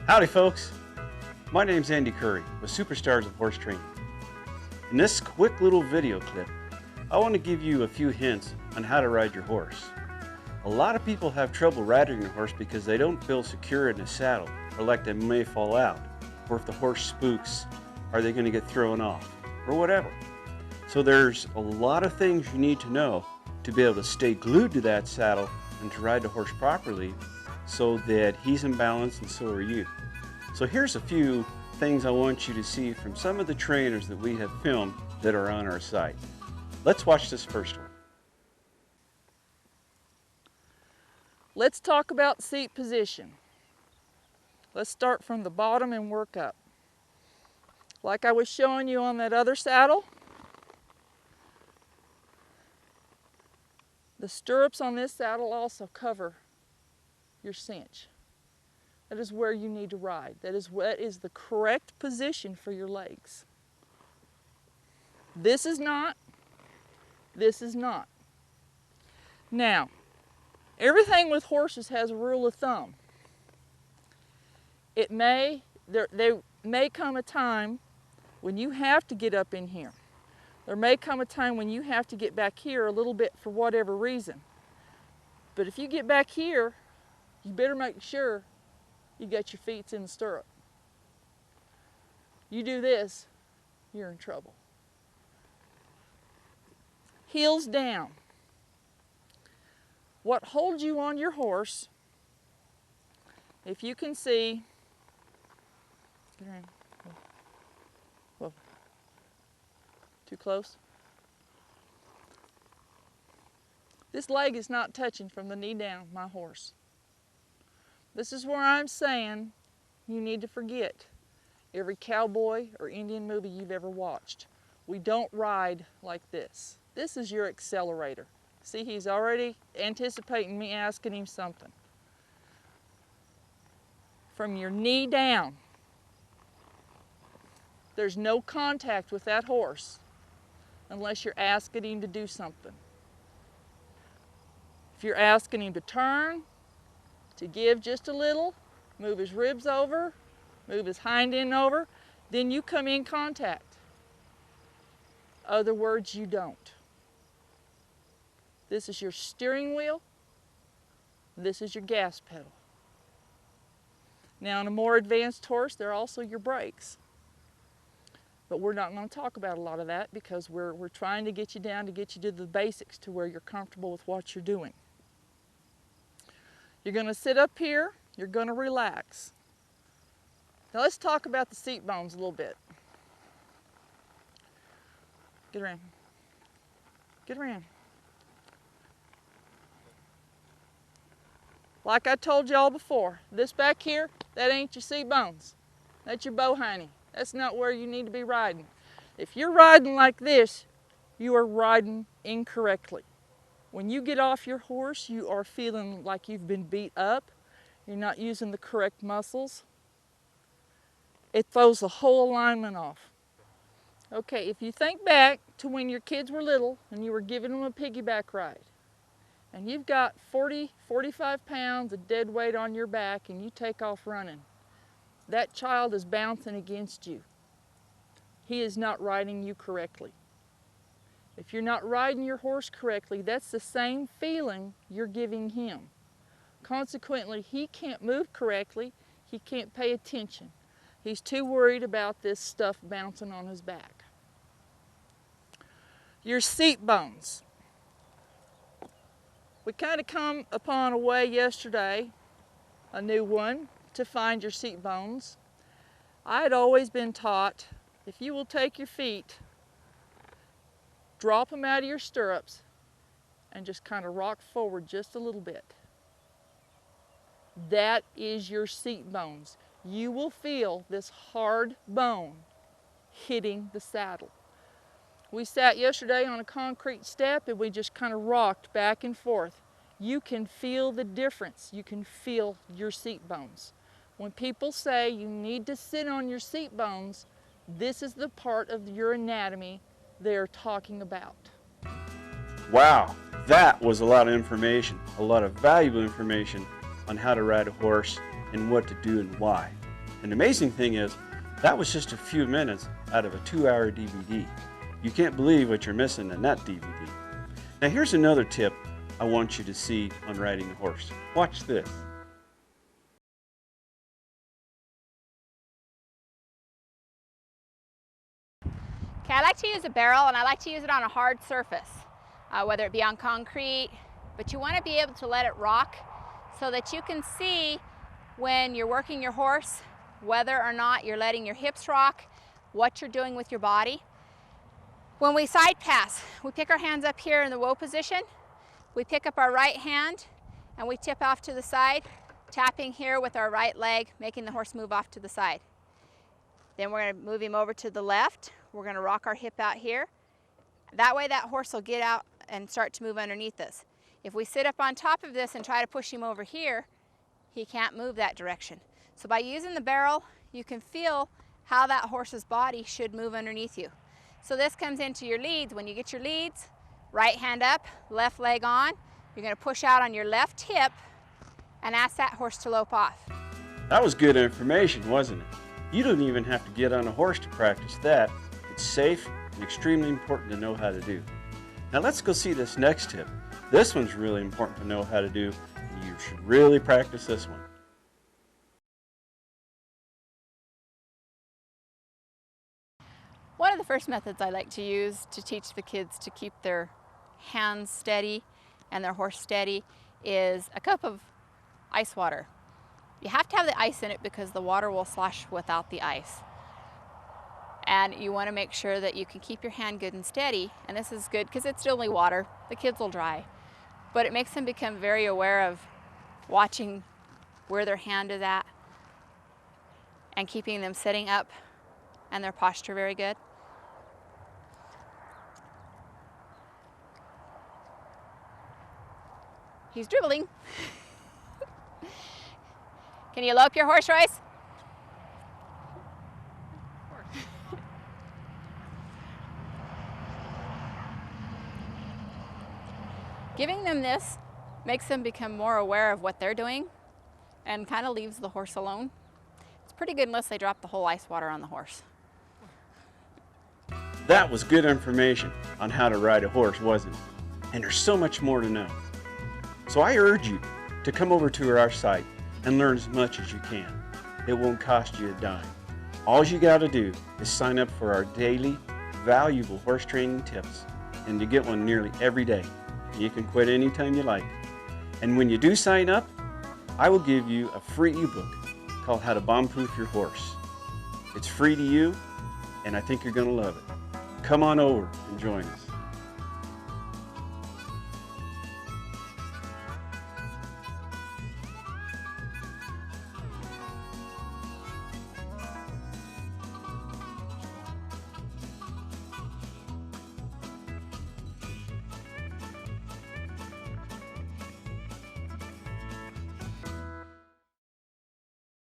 Howdy folks, my name's Andy Curry with Superstars of Horse Training. In this quick little video clip, I want to give you a few hints on how to ride your horse. A lot of people have trouble riding their horse because they don't feel secure in the saddle, or like they may fall out, or if the horse spooks, are they going to get thrown off, or whatever. So there's a lot of things you need to know to be able to stay glued to that saddle and to ride the horse properly so that he's in balance and so are you. So here's a few things I want you to see from some of the trainers that we have filmed that are on our site. Let's watch this first one. Let's talk about seat position. Let's start from the bottom and work up. Like I was showing you on that other saddle, the stirrups on this saddle also cover your cinch. That is where you need to ride. That is what is the correct position for your legs. This is not. This is not. Now, everything with horses has a rule of thumb. There may come a time when you have to get up in here. There may come a time when you have to get back here a little bit for whatever reason. But if you get back here, you better make sure you got your feet in the stirrup. You do this, you're in trouble. Heels down. What holds you on your horse, if you can see, get around. Whoa. Too close? This leg is not touching from the knee down, my horse. This is where I'm saying you need to forget every cowboy or Indian movie you've ever watched. We don't ride like this. This is your accelerator. See, he's already anticipating me asking him something. From your knee down, there's no contact with that horse unless you're asking him to do something. If you're asking him to turn, to give just a little, move his ribs over, move his hind end over, then you come in contact. Other words, you don't. This is your steering wheel. This is your gas pedal. Now, on a more advanced horse, they're also your brakes. But we're not going to talk about a lot of that because we're trying to get you down to get you to the basics to where you're comfortable with what you're doing. You're going to sit up here, you're going to relax. Now let's talk about the seat bones a little bit. Get around. Get around. Like I told y'all before, this back here, that ain't your seat bones. That's your bow hiney. That's not where you need to be riding. If you're riding like this, you are riding incorrectly. When you get off your horse, you are feeling like you've been beat up. You're not using the correct muscles. It throws the whole alignment off. Okay, if you think back to when your kids were little and you were giving them a piggyback ride, and you've got 40, 45 pounds of dead weight on your back and you take off running, that child is bouncing against you. He is not riding you correctly. If you're not riding your horse correctly, that's the same feeling you're giving him. Consequently, he can't move correctly. He can't pay attention. He's too worried about this stuff bouncing on his back. Your seat bones. We kind of come upon a way yesterday, a new one, to find your seat bones. I had always been taught, if you will take your feet, drop them out of your stirrups, and just kind of rock forward just a little bit. That is your seat bones. You will feel this hard bone hitting the saddle. We sat yesterday on a concrete step and we just kind of rocked back and forth. You can feel the difference. You can feel your seat bones. When people say you need to sit on your seat bones, this is the part of your anatomy they're talking about. Wow, that was a lot of information, a lot of valuable information on how to ride a horse and what to do and why. And the amazing thing is, that was just a few minutes out of a 2-hour DVD. You can't believe what you're missing in that DVD. Now here's another tip I want you to see on riding a horse. Watch this. Okay, I like to use a barrel, and I like to use it on a hard surface, whether it be on concrete, but you want to be able to let it rock so that you can see when you're working your horse whether or not you're letting your hips rock, what you're doing with your body. When we side pass, we pick our hands up here in the woe position, we pick up our right hand and we tip off to the side, tapping here with our right leg, making the horse move off to the side. Then we're going to move him over to the left. We're going to rock our hip out here. That way that horse will get out and start to move underneath us. If we sit up on top of this and try to push him over here, he can't move that direction. So by using the barrel, you can feel how that horse's body should move underneath you. So this comes into your leads. When you get your leads, right hand up, left leg on, you're going to push out on your left hip and ask that horse to lope off. That was good information, wasn't it? You don't even have to get on a horse to practice that. It's safe and extremely important to know how to do. Now let's go see this next tip. This one's really important to know how to do, and you should really practice this one. One of the first methods I like to use to teach the kids to keep their hands steady and their horse steady is a cup of ice water. You have to have the ice in it because the water will slosh without the ice. And you want to make sure that you can keep your hand good and steady. And this is good because it's only water. The kids will dry. But it makes them become very aware of watching where their hand is at and keeping them sitting up and their posture very good. He's dribbling. Can you lope your horse, Royce? Giving them this makes them become more aware of what they're doing and kind of leaves the horse alone. It's pretty good unless they drop the whole ice water on the horse. That was good information on how to ride a horse, wasn't it? And there's so much more to know. So I urge you to come over to our site and learn as much as you can. It won't cost you a dime. All you got to do is sign up for our daily, valuable horse training tips, and you get one nearly every day. You can quit anytime you like. And when you do sign up, I will give you a free ebook called How to Bomb-Proof Your Horse. It's free to you, and I think you're going to love it. Come on over and join us.